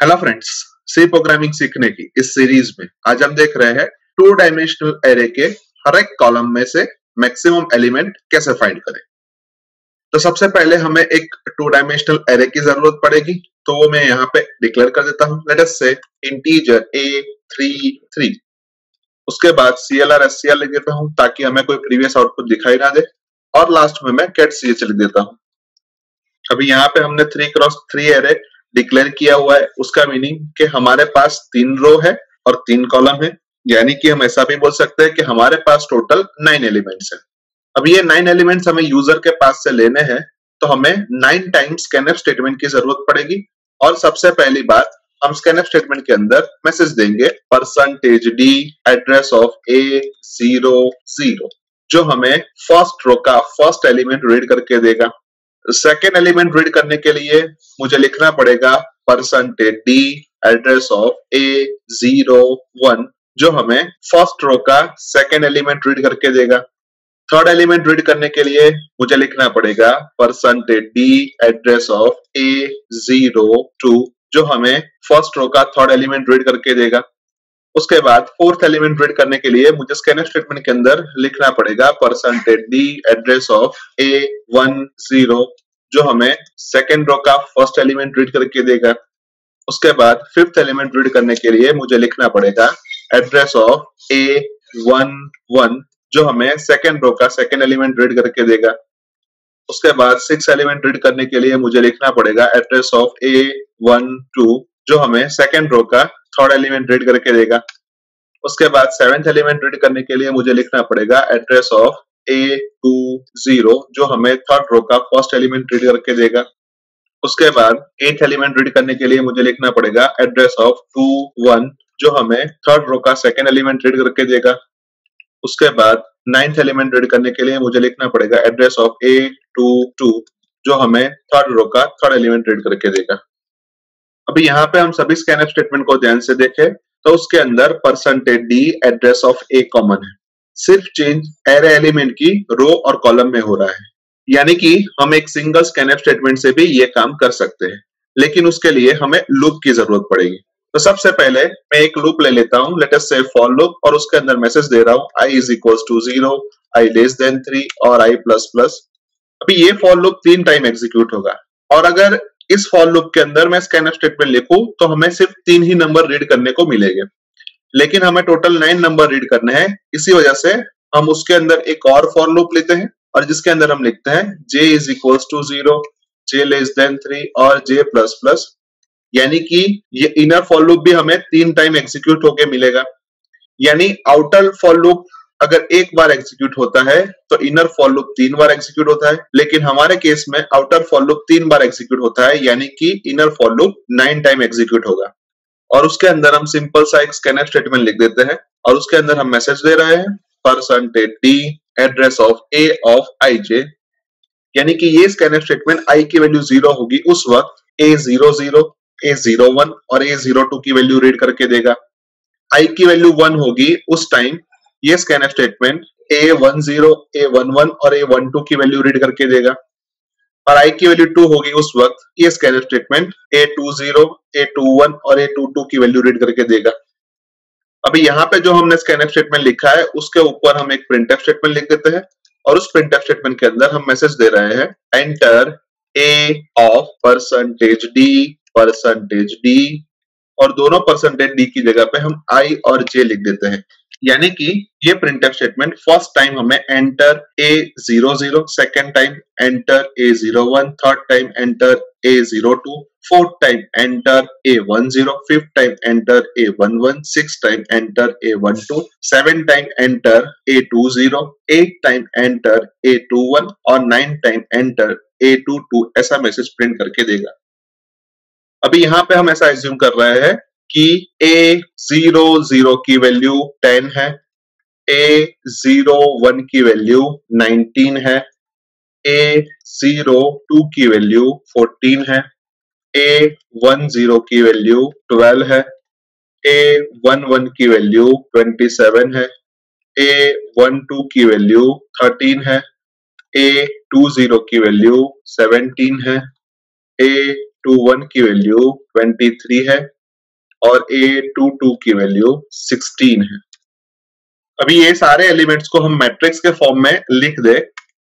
Hello friends, सी programming सीखने की इस सीरीज में आज हम देख रहे हैं टू डायमेंशनल एरे के हर एक कॉलम में से मैक्सिमम एलिमेंट कैसे फाइंड करें। तो सबसे पहले हमें एक टू डायमेंशनल एरे की जरूरत पड़ेगी, तो वो मैं यहाँ पे डिक्लेयर कर देता हूँ। लेट अस से इंटीजर a33। उसके बाद CLR SCR लिख देता हूँ ताकि हमें कोई प्रीवियस आउटपुट दिखाई ना दे, और लास्ट में मैं get ch लिख देता हूँ। अभी यहाँ पे हमने 3x3 एरे डिक्लेयर किया हुआ है। उसका मीनिंग कि हमारे पास 3 रो है और 3 कॉलम है, यानी कि हम ऐसा भी बोल सकते हैं कि हमारे पास टोटल 9 एलिमेंट्स है। अब ये 9 एलिमेंट्स हमें यूजर के पास से लेने हैं, तो हमें 9 टाइम्स स्कैनफ स्टेटमेंट की जरूरत पड़ेगी। और सबसे पहली बात, हम स्कैनफ स्टेटमेंट के अंदर मैसेज देंगे %d एड्रेस ऑफ A00, जो हमें फर्स्ट रो का फर्स्ट एलिमेंट रीड करके देगा। सेकेंड एलिमेंट रीड करने के लिए मुझे लिखना पड़ेगा %d एड्रेस ऑफ A01, जो हमें फर्स्ट रो का सेकेंड एलिमेंट रीड करके देगा। थर्ड एलिमेंट रीड करने के लिए मुझे लिखना पड़ेगा %d एड्रेस ऑफ A02, जो हमें फर्स्ट रो का थर्ड एलिमेंट रीड करके देगा। उसके बाद फोर्थ एलिमेंट रीड करने के लिए मुझे स्कैनफ स्टेटमेंट के अंदर लिखना पड़ेगा %d एड्रेस ऑफ A10, जो हमें सेकेंड रो का फर्स्ट एलिमेंट रीड करके देगा। उसके बाद फिफ्थ एलिमेंट रीड करने के लिए मुझे लिखना पड़ेगा एड्रेस ऑफ A11, जो हमें सेकेंड रो का सेकेंड एलिमेंट रीड करके देगा। उसके बाद सिक्स एलिमेंट रीड करने के लिए मुझे लिखना पड़ेगा एड्रेस ऑफ A12, जो हमें सेकेंड रो का थर्ड एलिमेंट रीड करके देगा। उसके बाद सेवेंथ एलिमेंट रीड करने के लिए मुझे लिखना पड़ेगा एड्रेस ऑफ A20, जो हमें थर्ड रो का फर्स्ट एलिमेंट रीड करके देगा। उसके बाद एथ एलिमेंट रीड करने के लिए मुझे लिखना पड़ेगा एड्रेस ऑफ 21, जो हमें थर्ड रो का सेकेंड एलिमेंट रीड करके देगा। उसके बाद नाइन्थ एलिमेंट रीड करने के लिए मुझे लिखना पड़ेगा एड्रेस ऑफ A22, जो हमें थर्ड रो का थर्ड एलिमेंट रीड करके देगा। अभी यहाँ पे हम सभी स्कैनफ स्टेटमेंट को ध्यान से देखें तो उसके अंदर %d address of A common है। सिर्फ चेंज एरे एलिमेंट की रो और कॉलम में हो रहा है, यानी कि हम एक सिंगल स्कैनफ स्टेटमेंट से भी ये काम कर सकते हैं, लेकिन उसके लिए हमें लूप की जरूरत पड़ेगी। तो सबसे पहले मैं एक लूप ले लेता हूं, लेट अस से फॉर लूप, और उसके अंदर मैसेज दे रहा हूं i is equals to 0, i less than 3 और i plus plus। अभी ये फॉर लूप 3 टाइम एग्जीक्यूट होगा, और अगर इस फॉर लूप के अंदर मैं स्कैनफ स्टेटमेंट लिखूं तो हमें सिर्फ 3 ही नंबर रीड करने को मिलेंगे, लेकिन हमें टोटल 9 नंबर रीड करने हैं। इसी वजह से हम उसके अंदर एक और फॉर लूप लेते हैं, और जिसके अंदर हम लिखते हैं j is equals to 0, j less than 3 और j plus plus, यानी कि ये इनर फॉर लूप भी हमें 3 टाइम एग्जीक्यूट होके मिलेगा। यानी आउटर फॉर लूप अगर एक बार एग्जीक्यूट होता है तो inner for loop 3 bar execute होता है, लेकिन हमारे केस में outer for loop 3 bar execute होता है, यानी कि inner for loop 9 time execute होगा। और उसके अंदर हम सिंपल सा एक स्कैनफ स्टेटमेंट लिख देते हैं, और उसके अंदर हम मैसेज दे रहे हैं %d address of A of ij, यानी कि ये स्कैनफ स्टेटमेंट i की वैल्यू 0 होगी उस वक्त A00, A01 और A02 की वैल्यू रीड करके देगा। i की वैल्यू 1 होगी उस टाइम ये स्कैनफ स्टेटमेंट A10, A11 और A12 की वैल्यू रीड करके देगा, और i की वैल्यू 2 होगी उस वक्त ये स्कैनफ स्टेटमेंट A20, A21 और A22 की वैल्यू रीड करके देगा। अभी यहाँ पे जो हमने स्कैनफ स्टेटमेंट लिखा है उसके ऊपर हम एक प्रिंटफ स्टेटमेंट लिख देते हैं, और उस प्रिंटफ स्टेटमेंट के अंदर हम मैसेज दे रहे हैं एंटर A of %d, और दोनों %d की जगह पे हम i और j लिख देते हैं, यानी कि ये प्रिंटफ स्टेटमेंट फर्स्ट टाइम हमें enter A00, second time enter A01, third time enter A02, fourth time enter A10, fifth time enter A11, six time enter A12, seven time enter A20, eight time enter A21 और nine time enter A22, ऐसा message print करके देगा। अभी यहाँ पे हम ऐसा assume कर रहे हैं कि A00 की वैल्यू 10 है, A01 की वैल्यू 19 है, A02 की वैल्यू 14 है, A10 की वैल्यू 12 है, A11 की वैल्यू 27 है, A12 की वैल्यू 13 है, A20 की वैल्यू 17 है, A21 की वैल्यू 23 है और A22 की वैल्यू 16 है। अभी ये सारे एलिमेंट्स को हम मैट्रिक्स के फॉर्म में लिख दे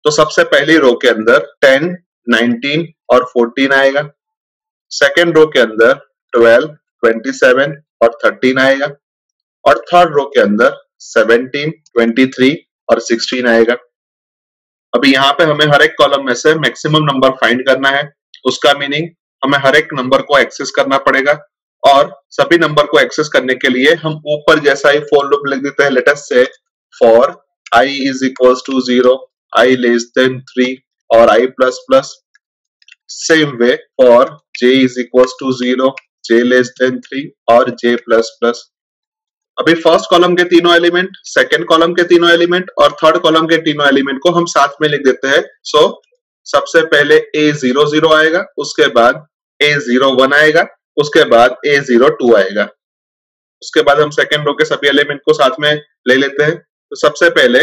तो सबसे पहली रो के अंदर 10, 19 और 14 आएगा। सेकेंड रो के अंदर 12, 27 और 13 आएगा और थर्ड रो के अंदर 17, 23 और 16 आएगा। अभी यहाँ पे हमें हर एक कॉलम में से मैक्सिमम नंबर फाइंड करना है। उसका मीनिंग हमें हर एक नंबर को एक्सेस करना पड़ेगा और सभी नंबर को एक्सेस करने के लिए हम ऊपर जैसा ही फॉर लूप लिख देते हैं। लेट अस से for I is equals to 0, I less than 3 और I plus plus. Same way for J is equals to 0, J less than 3 और J plus plus. अभी फर्स्ट कॉलम के तीनों एलिमेंट, सेकंड कॉलम के तीनों element और third column के तीनों एलिमेंट को हम साथ में लिख देते हैं। सो सबसे पहले A00 आएगा, उसके बाद A01 आएगा, उसके बाद A02 आएगा। उसके बाद हम सेकंड रो के सभी एलिमेंट को साथ में ले लेते हैं। तो सबसे पहले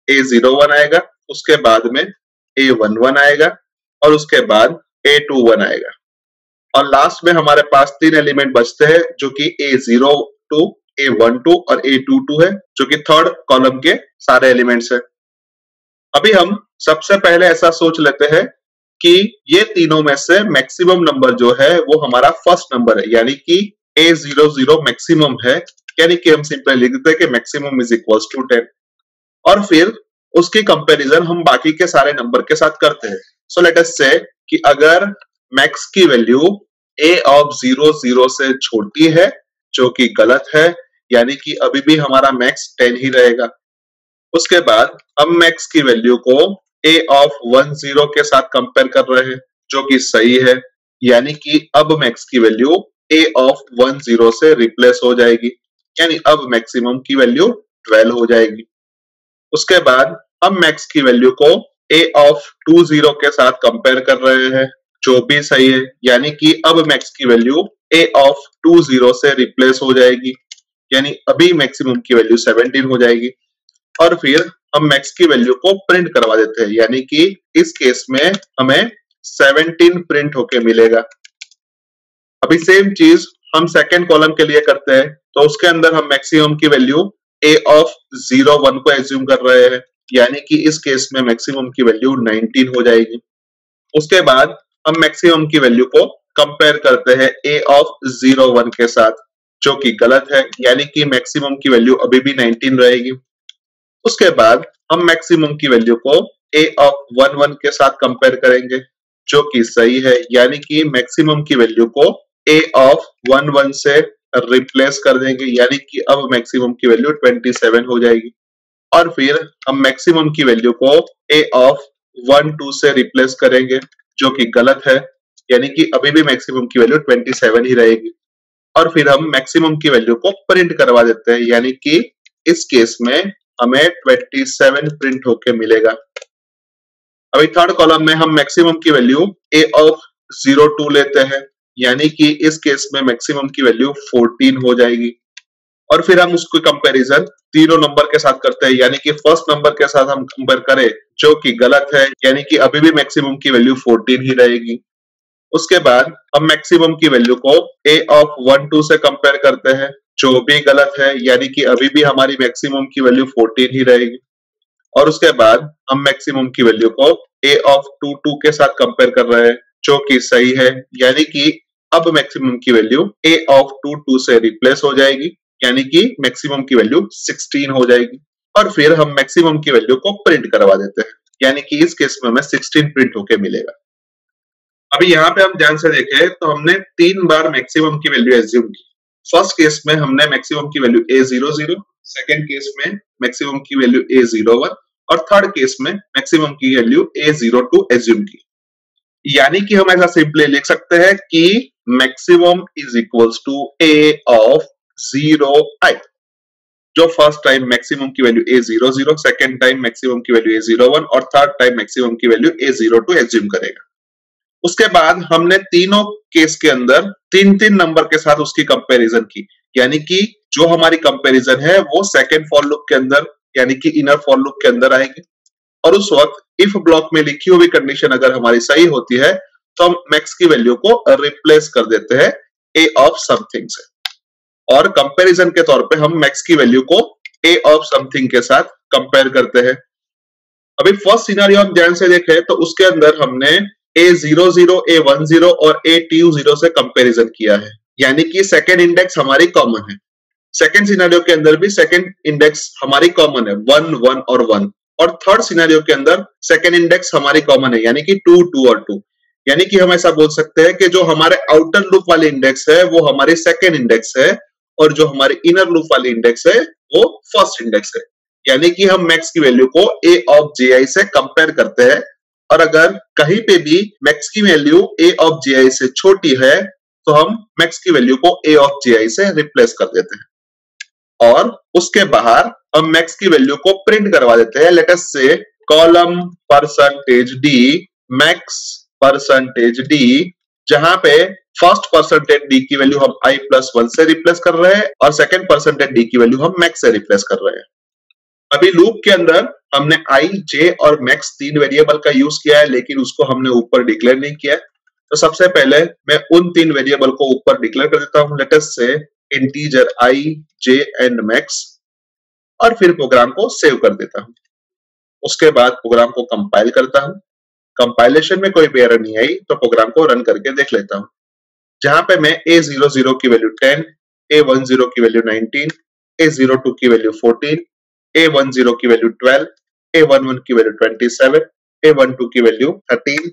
A01 आएगा, उसके बाद में A11 आएगा और उसके बाद A21 आएगा और लास्ट में हमारे पास तीन एलिमेंट बचते हैं जो कि A02, A12 और A22 है, जो कि थर्ड कॉलम के सारे एलिमेंट्स है। अभी हम सबसे पहले ऐसा सोच लेते हैं कि ये तीनों में से मैक्सिमम नंबर जो है वो हमारा फर्स्ट नंबर है, यानी कि A00 मैक्सिमम है, यानी कि हम सिंपली लिख देते हैं कि मैक्सिमम इज इक्वल्स टू 10 और फिर उसकी कंपैरिजन हम बाकी के सारे नंबर के साथ करते हैं। सो लेट अस से कि अगर मैक्स की वैल्यू A ऑफ 00 से छोटी है, जो कि गलत है, यानी कि अभी भी हमारा मैक्स 10 ही रहेगा। उसके बाद हम मैक्स की वैल्यू को A ऑफ 10 के साथ कंपेयर कर रहे हैं, जो कि सही है, यानी कि अब मैक्स की वैल्यू A ऑफ 10 से रिप्लेस हो जाएगी, यानी अब मैक्सिमम की वैल्यू 12 हो जाएगी। उसके बाद हम मैक्स की वैल्यू को A ऑफ 20 के साथ कंपेयर कर रहे हैं, जो भी सही है, यानी कि अब मैक्स की वैल्यू A ऑफ 20 से रिप्लेस हो जाएगी, यानी अभी मैक्सिमम की वैल्यू 17 हो जाएगी। और फिर हम मैक्स की वैल्यू को प्रिंट करवा देते हैं, यानी कि इस केस में हमें 17 प्रिंट होके मिलेगा। अभी सेम चीज हम सेकेंड कॉलम के लिए करते हैं, तो उसके अंदर हम मैक्सिमम की वैल्यू A ऑफ 01 को एज्यूम कर रहे हैं, यानी कि इस केस में मैक्सिमम की वैल्यू 19 हो जाएगी। उसके बाद हम मैक्सिमम की वैल्यू को कंपेयर करते हैं A ऑफ 01 के साथ, जो कि गलत है, यानी कि मैक्सिमम की वैल्यू अभी भी 19 रहेगी। उसके बाद हम मैक्सिमम की वैल्यू को A ऑफ 11 के साथ कंपेयर करेंगे, जो कि सही है, यानी कि मैक्सिमम की वैल्यू को A ऑफ 11 से रिप्लेस कर देंगे, यानी कि अब मैक्सिमम की वैल्यू 27 हो जाएगी। और फिर हम मैक्सिमम की वैल्यू को A ऑफ 12 से रिप्लेस करेंगे, जो कि गलत है, यानी कि अभी भी मैक्सिमम की वैल्यू 27 ही रहेगी। और फिर हम मैक्सिमम की वैल्यू को प्रिंट करवा देते हैं, यानी कि इस केस में हमें 27 प्रिंट होके मिलेगा। अभी थर्ड कॉलम में हम मैक्सिमम की वैल्यू A ऑफ 02 लेते हैं, यानी कि इस केस में मैक्सिमम की वैल्यू 14 हो जाएगी। और फिर हम उसको कंपैरिजन तीनों नंबर के साथ करते हैं, यानी कि फर्स्ट नंबर के साथ हम कंपेयर करें, जो कि गलत है, यानी कि अभी भी मैक्सिमम की वैल्यू 14 ही रहेगी। उसके बाद हम मैक्सिमम की वैल्यू को A ऑफ 12 से कंपेयर करते हैं, जो भी गलत है, यानी कि अभी भी हमारी मैक्सिमम की वैल्यू 14 ही रहेगी। और उसके बाद हम मैक्सिमम की वैल्यू को A ऑफ 22 के साथ कंपेयर कर रहे हैं, जो कि सही है, यानी कि अब मैक्सिमम की वैल्यू A ऑफ 22 से रिप्लेस हो जाएगी, यानी कि मैक्सिमम की वैल्यू 16 हो जाएगी। और फिर हम मैक्सिमम की वैल्यू को प्रिंट करवा देते हैं, यानी कि इस केस में हमें 16 प्रिंट होके मिलेगा। अभी यहाँ पे हम ध्यान से देखें तो हमने 3 बार मैक्सिमम की वैल्यू एज्यूम की। फर्स्ट केस में हमने मैक्सिमम की वैल्यू A00, सेकंड केस में मैक्सिमम की वैल्यू A01 और थर्ड केस में मैक्सिमम की वैल्यू A02 एज्यूम की। यानी कि हम ऐसा सिंपली लिख सकते हैं कि maximum is equals to A of 0i, जो फर्स्ट टाइम मैक्सिमम की value A00, second time maximum की वैल्यू A01 और थर्ड टाइम मैक्सिमम की वैल्यू A02 एज्यूम करेगा। उसके बाद हमने तीनों केस के अंदर 3-3 नंबर के साथ उसकी कंपैरिजन की, यानी कि जो हमारी कंपैरिजन है वो सेकंड फॉर लूप के अंदर, यानी कि इनर फॉर लूप के अंदर आएगी। और उस वक्त इफ ब्लॉक में लिखी हुई कंडीशन अगर हमारी सही होती है तो हम मैक्स की वैल्यू को रिप्लेस कर देते हैं ए ऑफ समथिंग से, और कंपैरिजन के तौर पे हम मैक्स की वैल्यू को ए ऑफ समथिंग के साथ कंपेयर करते हैं। अभी फर्स्ट सिनेरियो हम ध्यान से देखें तो उसके अंदर हमने A00, A10 और A20 से कंपैरिजन किया है, यानी कि सेकेंड इंडेक्स हमारी कॉमन है। सेकेंड सिनेरियो के अंदर भी सेकेंड इंडेक्स हमारी कॉमन है 1, 1 और 1, और थर्ड सिनेरियो के अंदर सेकेंड इंडेक्स हमारी कॉमन है, यानी कि 2, 2 और 2। यानी कि हम ऐसा बोल सकते हैं कि जो हमारे आउटर लूप वाली इंडेक्स है वो हमारी सेकेंड इंडेक्स है, और जो हमारी इनर लूप वाली इंडेक्स है वो फर्स्ट इंडेक्स है। यानी कि हम मैक्स की वैल्यू को a ऑफ ji से कंपेयर करते हैं, और अगर कहीं पे भी मैक्स की वैल्यू a ऑफ ji से छोटी है तो हम मैक्स की वैल्यू को a ऑफ ji से रिप्लेस कर देते हैं, और उसके बाहर हम मैक्स की वैल्यू को प्रिंट करवा देते हैं। लेट अस से column percentage d max percentage d, जहां पे फर्स्ट परसेंटेज d की वैल्यू हम i+1 से रिप्लेस कर रहे हैं और सेकंड परसेंटेज d की वैल्यू हम मैक्स से रिप्लेस कर रहे हैं। अभी लूप के अंदर हमने i, j और मैक्स तीन वेरिएबल का यूज किया है, लेकिन उसको हमने ऊपर डिक्लेयर नहीं किया है। तो सबसे पहले मैं उन तीन वेरिएबल को ऊपर डिक्लेयर कर देता हूं, लेट अस से integer i, j and max, और फिर प्रोग्राम को सेव कर देता हूं। उसके बाद प्रोग्राम को कंपाइल करता हूं। कंपाइलेशन में कोई भी एरर नहीं आई तो प्रोग्राम को रन करके देख लेता हूं, जहां पे मैं A00 की वैल्यू 10, A10 की वैल्यू 19, A02 की वैल्यू 14, A10 की वैल्यू 12, A11 की वैल्यू 27, A12 की वैल्यू 13,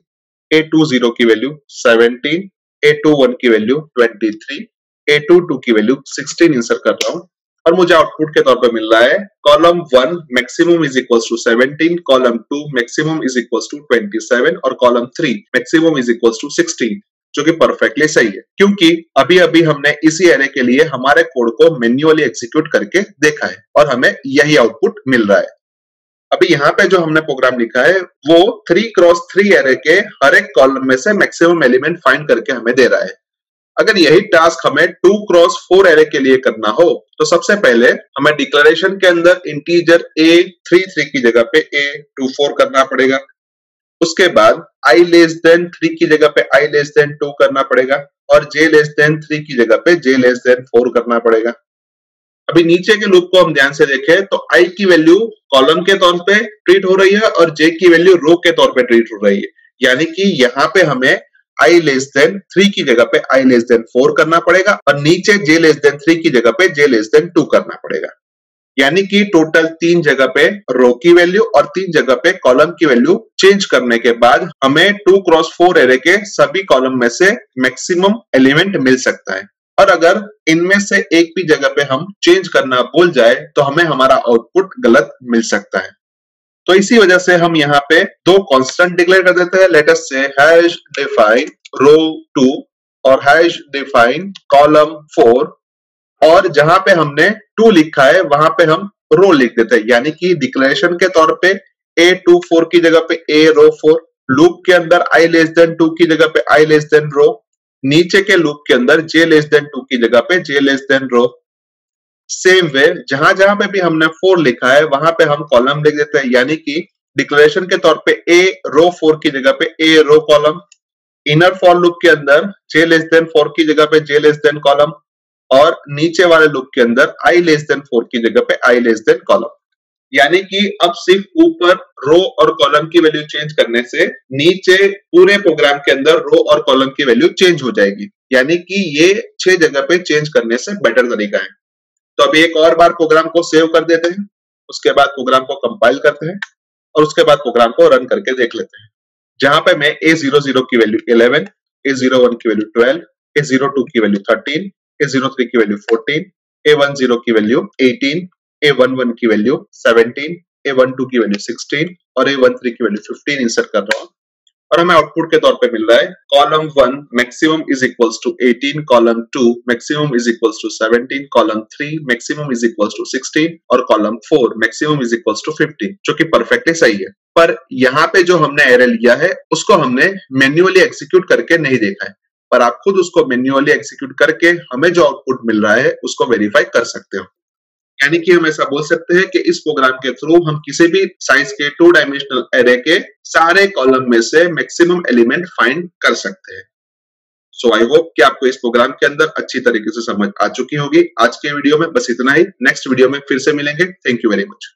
A20 की वैल्यू 17, A21 की वैल्यू 23, A22 की वैल्यू 16 इंसर्ट कर रहा हूं, और मुझे आउटपुट के तौर पे मिल रहा है column 1 maximum is equals to 17, column 2 maximum is equals to 27 और column 3 maximum is equals to 16, जो कि परफेक्टली सही है, क्योंकि अभी अभी हमने इसी एरे के लिए हमारे कोड को मैन्युअली एग्जीक्यूट करके देखा है और हमें यही आउटपुट मिल रहा है। अभी यहाँ पे जो हमने प्रोग्राम लिखा है वो 3x3 एरे के हर एक कॉलम में से मैक्सिमम एलिमेंट फाइंड करके हमें दे रहा है। अगर यही टास्क हमें 2x4 एरे के लिए करना हो तो सबसे पहले हमें डिक्लेरेशन के अंदर इंटीजर A33 की जगह पे A24 करना पड़ेगा। उसके बाद i लेस देन 3 की जगह पे i लेस देन 2 करना पड़ेगा, और j लेस देन 3 की जगह पे j लेस देन 4 करना पड़ेगा। अभी नीचे के लूप को हम ध्यान से देखें तो i की वैल्यू कॉलम के तौर पे ट्रीट हो रही है और j की वैल्यू रो के तौर पे ट्रीट हो रही है, यानी कि यहाँ पे हमें i लेस देन 3 की जगह पे i लेस देन 4 करना पड़ेगा, और नीचे j लेस देन 3 की जगह पे j लेस देन 2 करना पड़ेगा। यानी कि टोटल 3 जगह पे रो की वैल्यू और 3 जगह पे कॉलम की वैल्यू चेंज करने के बाद हमें 2x4 एरे के सभी कॉलम में से मैक्सिमम एलिमेंट मिल सकता है, और अगर इनमें से एक भी जगह पे हम चेंज करना भूल जाए तो हमें हमारा आउटपुट गलत मिल सकता है। तो इसी वजह से हम यहाँ पे दो कांस्टेंट डिक्लेयर कर देते हैं, लेट अस से हैश डिफाइन रो 2 और हैश डिफाइन कॉलम 4, और जहां पे हमने 2 लिखा है वहां पे हम रो लिख देते हैं, यानी कि डिक्लेरेशन के तौर पे A24 की जगह पे A रो 4, लूप के अंदर i लेस देन 2 की जगह पे i लेस देन रो, नीचे के लूप के अंदर j लेस देन 2 की जगह पे j लेस देन रो। सेम वे जहां जहां पे भी हमने 4 लिखा है वहां पे हम कॉलम लिख देते हैं, यानी कि डिक्लेरेशन के तौर पे A रो 4 की जगह पे A row column, inner for loop के अंदर j लेस देन 4 की जगह पे j लेस देन कॉलम, और नीचे वाले लूप के अंदर i लेस देन 4 की जगह पे i लेस देन कॉलम। यानी कि अब सिर्फ ऊपर रो और कॉलम की वैल्यू चेंज करने से नीचे पूरे प्रोग्राम के अंदर रो और कॉलम की वैल्यू चेंज हो जाएगी, यानी कि ये 6 जगह पे चेंज करने से बेटर तरीका है। तो अभी एक और बार प्रोग्राम को सेव कर देते हैं, उसके बाद प्रोग्राम को कंपाइल करते हैं, और उसके बाद प्रोग्राम को रन करके देख लेते हैं, जहां पे मैं A00 की वैल्यू 11, A01 की वैल्यू 12, A02 की वैल्यू 13, A03 की वैल्यू 14, A10 की वैल्यू 18, A11 की वैल्यू 17, A12 की वैल्यू 16 और A13 की वैल्यू 15 इंसर्ट कर रहा हूं, और हमें आउटपुट के तौर पे मिल रहा है column 1 maximum is equals to 18, column 2 maximum is equals to 17, column 3 maximum is equals to 16 और column 4 maximum is equals to 15, जो कि परफेक्टली सही है। पर यहाँ पे जो हमने एरर लिया है उसको हमने मैन्युअली एग्जीक्यूट करके नहीं देखा है, पर आप खुद उसको मैन्युअली एग्जीक्यूट करके हमें जो आउटपुट मिल रहा है उसको वेरीफाई कर सकते हो। यानी कि हम ऐसा बोल सकते हैं कि इस प्रोग्राम के थ्रू हम किसी भी साइज के 2 डायमेंशनल एरे के सारे कॉलम में से मैक्सिमम एलिमेंट फाइंड कर सकते हैं। सो आई होप कि आपको इस प्रोग्राम के अंदर अच्छी तरीके से समझ आ चुकी होगी। आज के वीडियो में बस इतना ही। नेक्स्ट वीडियो में फिर से मिलेंगे। Thank you very much.